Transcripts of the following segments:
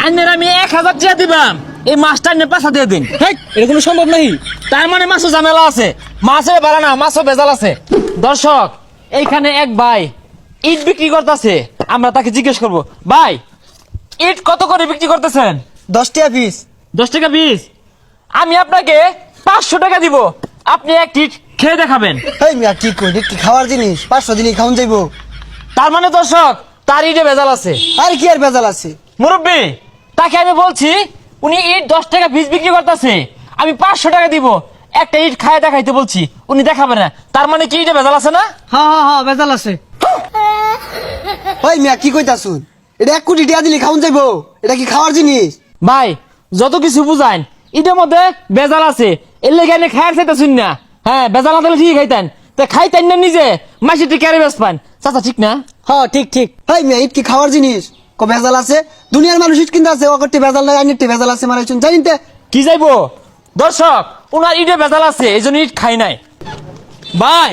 আইনের আমি 1000 টাকা দিবাম, এই মাছটা নিয়ে পাশা দিয়ে দিন। এটা কোনো সম্ভব নাই। তার মানে মাছও ঝামেলা আছে, মাছের বাড়া না, মাছও ভেজাল আছে। দর্শক, এইখানে এক ভাই ইট বিক্রি করতেছে, আমরা তাকে জিজ্ঞেস করব, ভাই ইট কত করে বিক্রি করতেছেন? 10 টাকা পিস। 10 টাকা পিস। আমি আপনাকে 500 টাকা দিব, আপনি এক ইট খেয়ে দেখাবেন। এই মিয়া কি কই, এটা কি খাওয়ার জিনিস? 500 দিনই খাওন যাইবো? তার মানে দর্শক, তার ইটে ভেজাল আছে। আর কি আর ভেজাল আছে? মুরব্বী, তাকে আমি বলছি উনি ইট 10 টাকা পিস বিক্রি করতেছে, আমি 500 টাকা দিব, একটা ইট খায় দেখাইতে বলছি, উনি দেখাবে না। তার মানে কি ইটে ভেজাল আছে না? হ্যাঁ ভেজাল আছে। ওই মিয়া কি কইতাছুন? এটা 1 কোটি টাকা দিলে খাওন যাইবো? এটা কি খাওয়ার জিনিস? ভাই যত কিছু বুঝাইন, ইটের মধ্যে ভেজাল আছে, এর লেগে এনে খায়ার চাইতেছুন না। হ্যাঁ, ভেজাল না দিলে ঠিক খাইতেন, তা খাইতেন না নিজে, মাসি টি ক্যারে বেশ পান। চাচা ঠিক না? হ্যাঁ ঠিক। এই মিয়া ইট কি খাওয়ার জিনিস? ভেজাল আছে? দুনিয়ার মানুষ ইট কিনতে আছে, অকরটি ভেজাল নাই, আইনেরটি ভেজাল আছে, মারাইছুন জানিতে? কি যাইবো দর্শক, উনার ইটে ভেজাল আছে, এই জন্য ইট খাই নাই। ভাই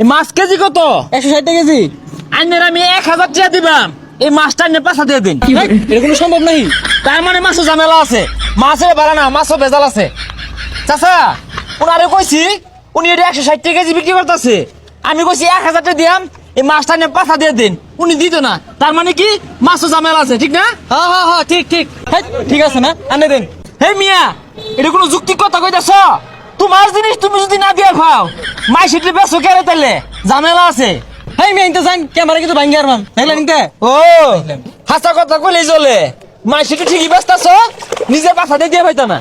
এই মাছ কেজি কত? 160 টাকা কেজি। আইনের আমি 1000 টাকা দিবাম, এই মাছটা নিয়ে পাশা দিয়ে দিন। এটা কোনো সম্ভব নাই। তার মানে মাছও ঝামেলা আছে, মাছের বাড়া না, মাছও ভেজাল আছে। চাচা, উনারে কইছি উনি এটা 160 টাকা কেজি বিক্রি করতেছে, আমি কইছি 1000 টাকা দিয়াম, এই মাছটা নিয়ে পাশা দিয়ে দিন, উনি দিত না। তার মানে কি মাছও ঝামেলা আছে, ঠিক না? হ্যাঁ ঠিক। ঠিক আছে না, আনে দেন। হে মিয়া, এটা কোনো যুক্তি কথা কইতাছ? তোমার জিনিস তুমি যদি না দিয়ে খাও, মাই সেটি বেসো কেড়ে তাইলে ঝামেলা আছে। হেই মেয়ে নিতে যান, ক্যামেরা কিন্তু ভাঙ্গি আর মান দেখলেন নিতে। ও হাসা কথা কইলেই চলে, মাই সেটি ঠিকই ব্যস্ত আছো, নিজে পাশা দিয়ে ভাইতা না।